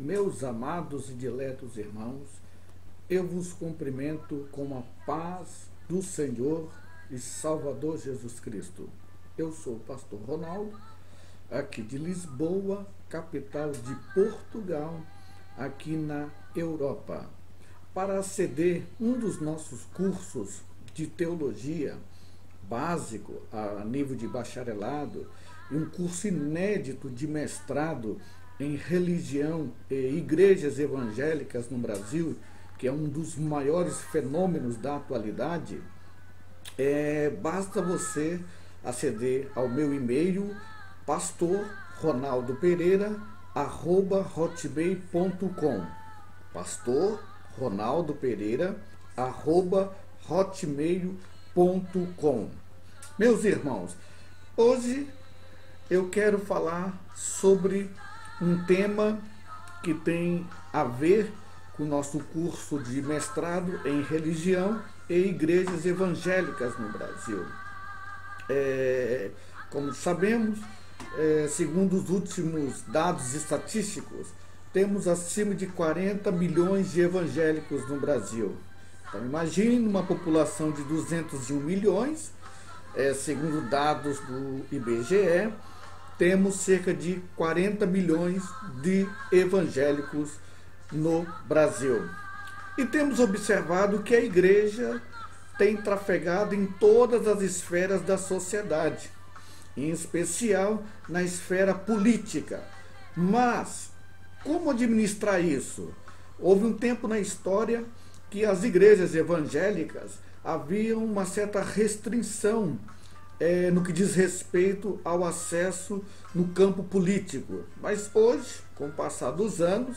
Meus amados e diletos irmãos, eu vos cumprimento com a paz do Senhor e Salvador Jesus Cristo. Eu sou o pastor Ronaldo, aqui de Lisboa, capital de Portugal, aqui na Europa. Para aceder um dos nossos cursos de teologia básico a nível de bacharelado e um curso inédito de mestrado em religião e igrejas evangélicas no Brasil, que é um dos maiores fenômenos da atualidade, basta você aceder ao meu e-mail pastorronaldopereira@hotmail.com pastorronaldopereira@hotmail.com. Meus irmãos, hoje eu quero falar sobre um tema que tem a ver com o nosso curso de mestrado em religião e igrejas evangélicas no Brasil. Como sabemos, segundo os últimos dados estatísticos, temos acima de 40 milhões de evangélicos no Brasil. Então imagine uma população de 201 milhões, segundo dados do IBGE, temos cerca de 40 milhões de evangélicos no Brasil. E temos observado que a igreja tem trafegado em todas as esferas da sociedade, em especial na esfera política. Mas como administrar isso? Houve um tempo na história que as igrejas evangélicas haviam uma certa restrição no que diz respeito ao acesso no campo político. Mas hoje, com o passar dos anos,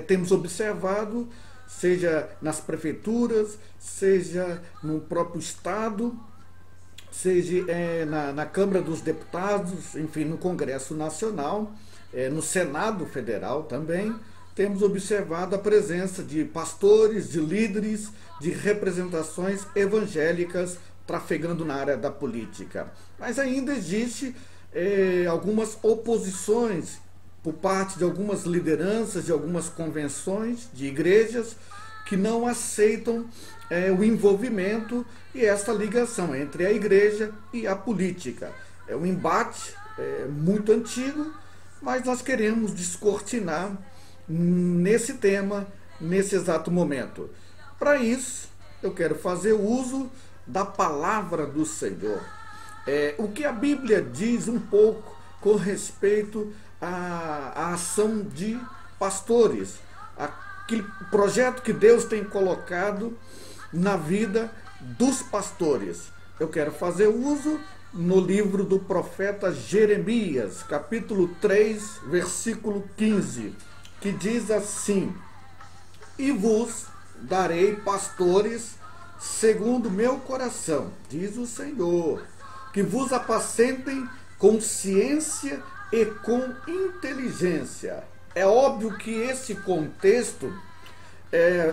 temos observado, seja nas prefeituras, seja no próprio Estado, seja na Câmara dos Deputados, enfim, no Congresso Nacional, no Senado Federal também, temos observado a presença de pastores, de líderes, de representações evangélicas trafegando na área da política. Mas ainda existe algumas oposições por parte de algumas lideranças, de algumas convenções de igrejas que não aceitam o envolvimento e essa ligação entre a igreja e a política. É um embate muito antigo, mas nós queremos descortinar nesse tema, nesse exato momento. Para isso, eu quero fazer uso da palavra do Senhor. O que a Bíblia diz um pouco com respeito à ação de pastores, aquele projeto que Deus tem colocado na vida dos pastores. Eu quero fazer uso no livro do profeta Jeremias, capítulo 3, versículo 15, que diz assim: e vos darei pastores segundo meu coração, diz o Senhor, que vos apacentem com ciência e com inteligência. É óbvio que esse contexto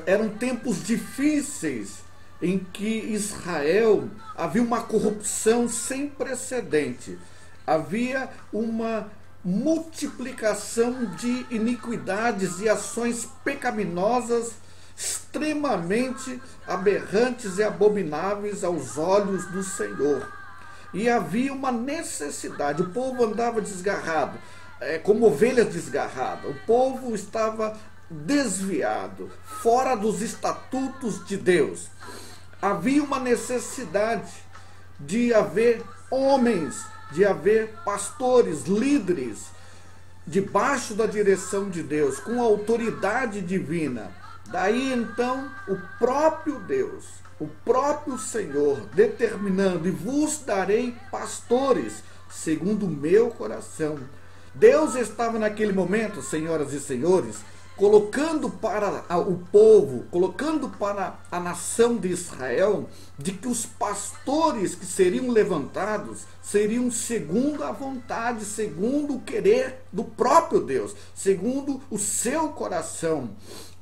eram tempos difíceis em que Israel havia uma corrupção sem precedente, havia uma multiplicação de iniquidades e ações pecaminosas extremamente aberrantes e abomináveis aos olhos do Senhor. E havia uma necessidade, o povo andava desgarrado, como ovelhas desgarradas, o povo estava desviado, fora dos estatutos de Deus. Havia uma necessidade de haver homens, de haver pastores, líderes, debaixo da direção de Deus, com autoridade divina. Daí então o próprio Deus, o próprio Senhor, determinando: e vos darei pastores segundo o meu coração. Deus estava naquele momento, senhoras e senhores, colocando para o povo, colocando para a nação de Israel, de que os pastores que seriam levantados seriam segundo a vontade, segundo o querer do próprio Deus, segundo o seu coração,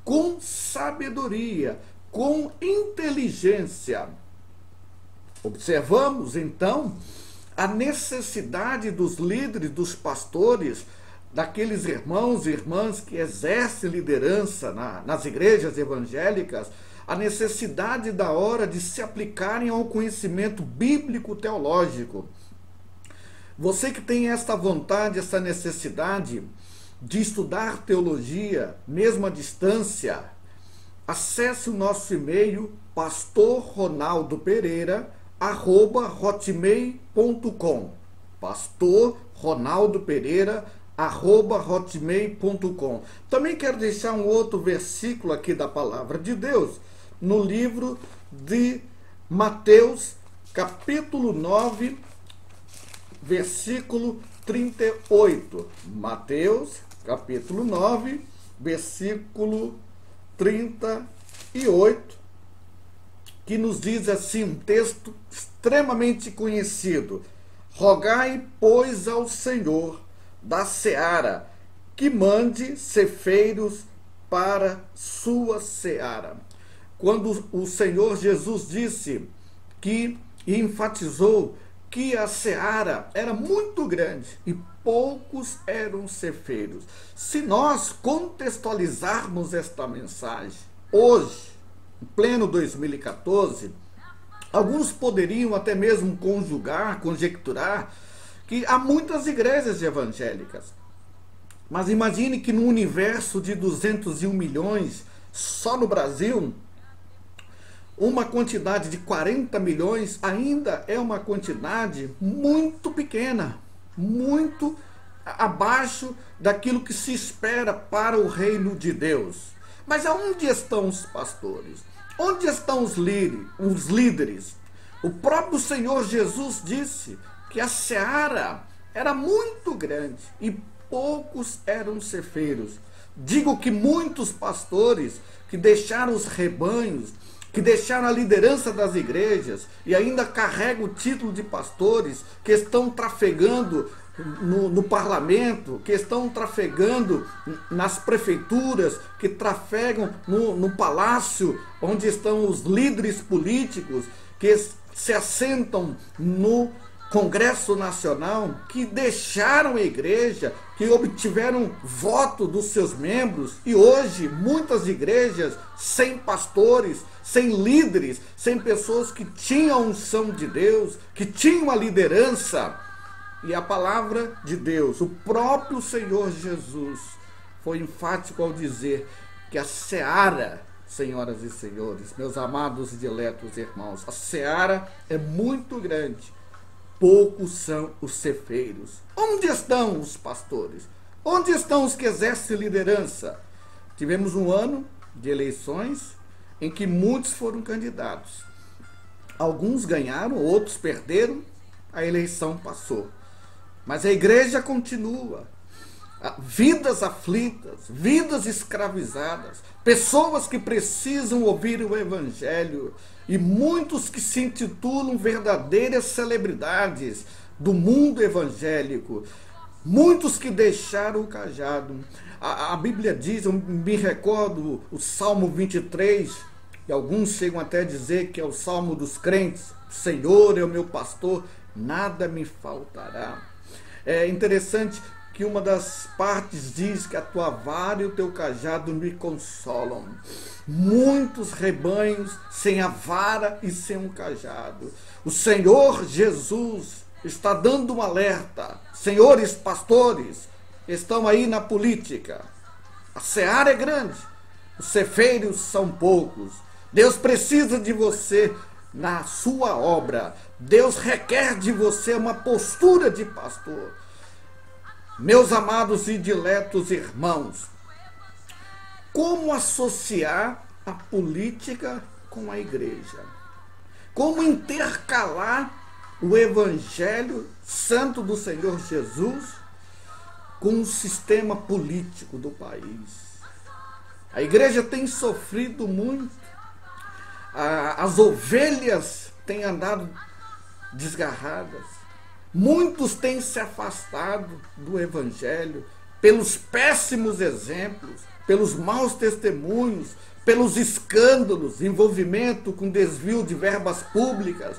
com sabedoria, com inteligência. Observamos então a necessidade dos líderes, dos pastores, daqueles irmãos e irmãs que exercem liderança nas igrejas evangélicas a necessidade da hora de se aplicarem ao conhecimento bíblico-teológico. Você que tem esta vontade, essa necessidade de estudar teologia, mesmo à distância, acesse o nosso e-mail pastorronaldopereira@hotmail.com. pastorronaldopereira@hotmail.com. Também quero deixar um outro versículo aqui da palavra de Deus no livro de Mateus, capítulo 9, versículo 38. Mateus, capítulo 9, versículo 38, que nos diz assim, um texto extremamente conhecido: rogai, pois, ao Senhor da seara, que mande ceifeiros para sua seara. Quando o Senhor Jesus disse e enfatizou que a seara era muito grande e poucos eram ceifeiros. Se nós contextualizarmos esta mensagem hoje, em pleno 2014, alguns poderiam até mesmo conjecturar que há muitas igrejas evangélicas. Mas imagine que no universo de 201 milhões, só no Brasil, uma quantidade de 40 milhões ainda é uma quantidade muito pequena, muito abaixo daquilo que se espera para o reino de Deus. Mas aonde estão os pastores? Onde estão os líderes? O próprio Senhor Jesus disse que a seara era muito grande e poucos eram ceifeiros. Digo que muitos pastores que deixaram os rebanhos, que deixaram a liderança das igrejas e ainda carregam o título de pastores, que estão trafegando no parlamento, que estão trafegando nas prefeituras, que trafegam no palácio, onde estão os líderes políticos, que se assentam no Congresso Nacional, que deixaram a igreja, que obtiveram voto dos seus membros, e hoje muitas igrejas sem pastores, sem líderes, sem pessoas que tinham a unção de Deus, que tinham a liderança. E a palavra de Deus, o próprio Senhor Jesus, foi enfático ao dizer que a seara, senhoras e senhores, meus amados e diletos irmãos, a seara é muito grande, poucos são os ceifeiros. Onde estão os pastores? Onde estão os que exercem liderança? Tivemos um ano de eleições em que muitos foram candidatos. Alguns ganharam, outros perderam, a eleição passou. Mas a igreja continua. Vidas aflitas, vidas escravizadas, pessoas que precisam ouvir o evangelho e muitos que se intitulam verdadeiras celebridades do mundo evangélico, muitos que deixaram o cajado. A Bíblia diz, eu me recordo o Salmo 23, e alguns chegam até a dizer que é o Salmo dos crentes: o Senhor é o meu pastor, nada me faltará. É interessante que uma das partes diz que a tua vara e o teu cajado me consolam. Muitos rebanhos sem a vara e sem o cajado. O Senhor Jesus está dando um alerta. Senhores pastores, estão aí na política. A seara é grande, os ceifeiros são poucos. Deus precisa de você na sua obra. Deus requer de você uma postura de pastor. Meus amados e diletos irmãos, como associar a política com a igreja? Como intercalar o Evangelho Santo do Senhor Jesus com o sistema político do país? A igreja tem sofrido muito, as ovelhas têm andado desgarradas. Muitos têm se afastado do Evangelho pelos péssimos exemplos, pelos maus testemunhos, pelos escândalos, envolvimento com desvio de verbas públicas.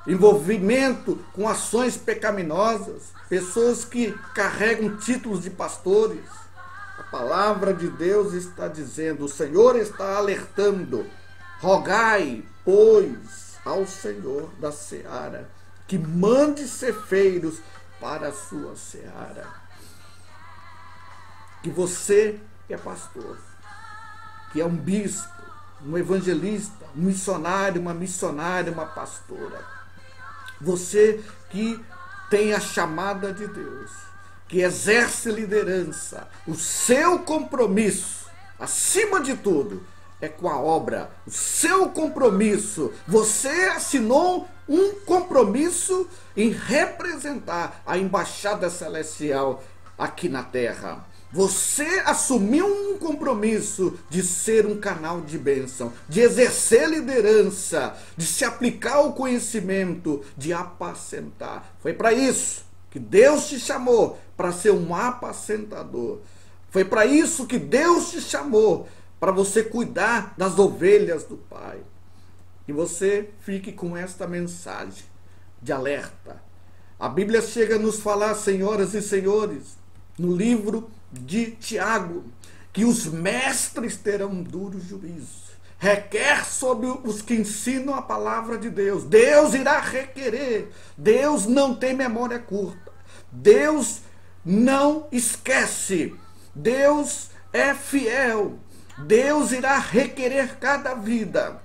envolvimento com ações pecaminosas, pessoas que carregam títulos de pastores. A palavra de Deus está dizendo, o Senhor está alertando, rogai, pois, ao Senhor da seara, que mande ceifeiros para a sua seara. Que você que é pastor, que é um bispo, um evangelista, um missionário, uma missionária, uma pastora, você que tem a chamada de Deus, que exerce liderança, o seu compromisso, acima de tudo, é com a obra. O seu compromisso, você assinou um compromisso em representar a embaixada celestial aqui na terra. Você assumiu um compromisso de ser um canal de bênção, de exercer liderança, de se aplicar ao conhecimento, de apacentar. Foi para isso que Deus te chamou, para ser um apacentador. Foi para isso que Deus te chamou, para você cuidar das ovelhas do Pai. E você fique com esta mensagem de alerta. A Bíblia chega a nos falar, senhoras e senhores, no livro de Tiago, que os mestres terão duro juízo. Requer sobre os que ensinam a palavra de Deus. Deus irá requerer. Deus não tem memória curta. Deus não esquece. Deus é fiel. Deus irá requerer cada vida.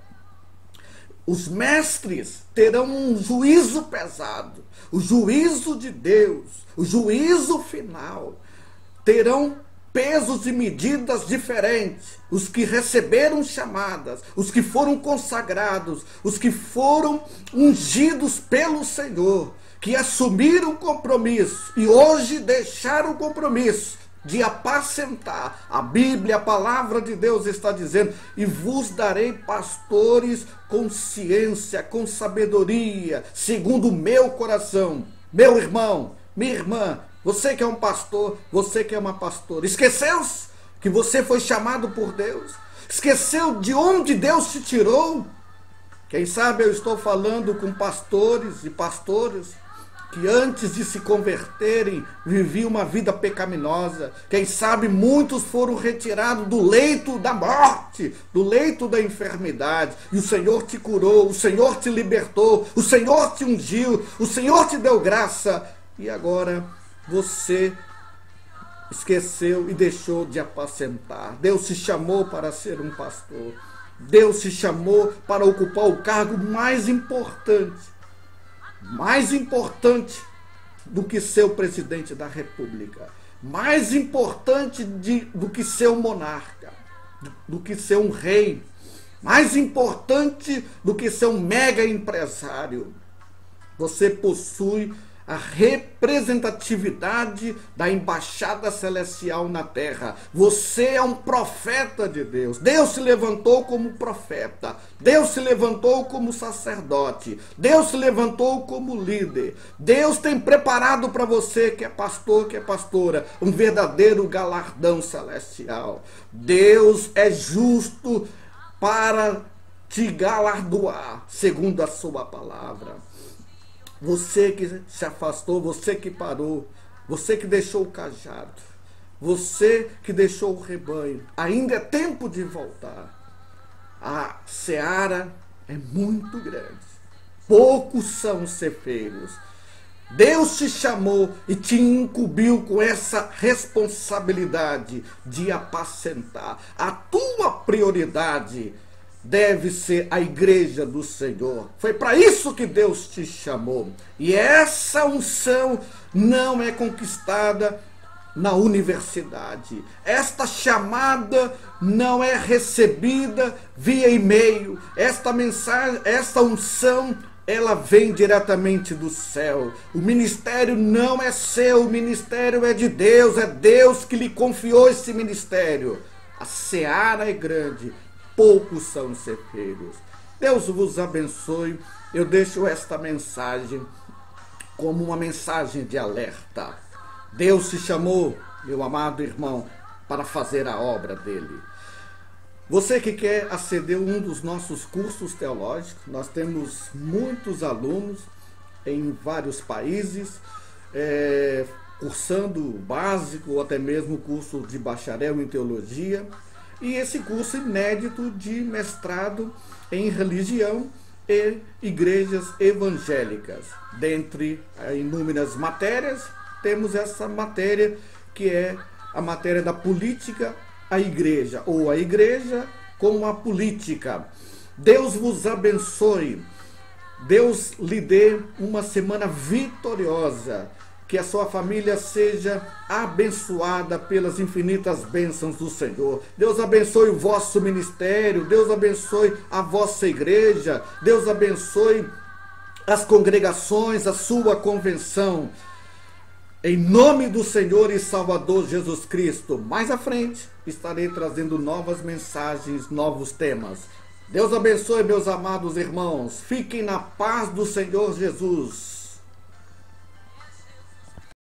Os mestres terão um juízo pesado. O juízo de Deus, o juízo final, terão pesos e medidas diferentes. Os que receberam chamadas, os que foram consagrados, os que foram ungidos pelo Senhor, que assumiram o compromisso e hoje deixaram o compromisso de apacentar. A Bíblia, a palavra de Deus está dizendo, e vos darei pastores com ciência, com sabedoria, segundo o meu coração. Meu irmão, minha irmã, você que é um pastor, você que é uma pastora, esqueceu-se que você foi chamado por Deus? Esqueceu de onde Deus te tirou? Quem sabe eu estou falando com pastores e pastoras que antes de se converterem viviam uma vida pecaminosa. Quem sabe muitos foram retirados do leito da morte, do leito da enfermidade, e o Senhor te curou, o Senhor te libertou, o Senhor te ungiu, o Senhor te deu graça, e agora você esqueceu e deixou de apacentar. Deus te chamou para ser um pastor. Deus te chamou para ocupar o cargo mais importante do que ser o presidente da República, mais importante do que ser um monarca, do que ser um rei, mais importante do que ser um mega empresário. Você possui a representatividade da embaixada celestial na terra. Você é um profeta de Deus. Deus se levantou como profeta. Deus se levantou como sacerdote. Deus se levantou como líder. Deus tem preparado para você que é pastor, que é pastora, um verdadeiro galardão celestial. Deus é justo para te galardoar, segundo a sua palavra. Você que se afastou, você que parou, você que deixou o cajado, você que deixou o rebanho, ainda é tempo de voltar. A seara é muito grande, poucos são os ceifeiros. Deus te chamou e te incumbiu com essa responsabilidade de apacentar. A tua prioridade deve ser a igreja do Senhor. Foi para isso que Deus te chamou. E essa unção não é conquistada na universidade. Esta chamada não é recebida via e-mail. Esta mensagem, esta unção, ela vem diretamente do céu. O ministério não é seu, o ministério é de Deus. É Deus que lhe confiou esse ministério. A seara é grande, poucos são os ceifeiros. Deus vos abençoe. Eu deixo esta mensagem como uma mensagem de alerta. Deus te chamou, meu amado irmão, para fazer a obra dele. Você que quer aceder a um dos nossos cursos teológicos, nós temos muitos alunos em vários países, cursando o básico ou até mesmo o curso de bacharel em teologia, e esse curso inédito de mestrado em religião e igrejas evangélicas. Dentre inúmeras matérias, temos essa matéria que é a matéria da política à igreja, ou a igreja com a política. Deus vos abençoe. Deus lhe dê uma semana vitoriosa. Que a sua família seja abençoada pelas infinitas bênçãos do Senhor. Deus abençoe o vosso ministério. Deus abençoe a vossa igreja. Deus abençoe as congregações, a sua convenção. Em nome do Senhor e Salvador Jesus Cristo. Mais à frente estarei trazendo novas mensagens, novos temas. Deus abençoe, meus amados irmãos. Fiquem na paz do Senhor Jesus.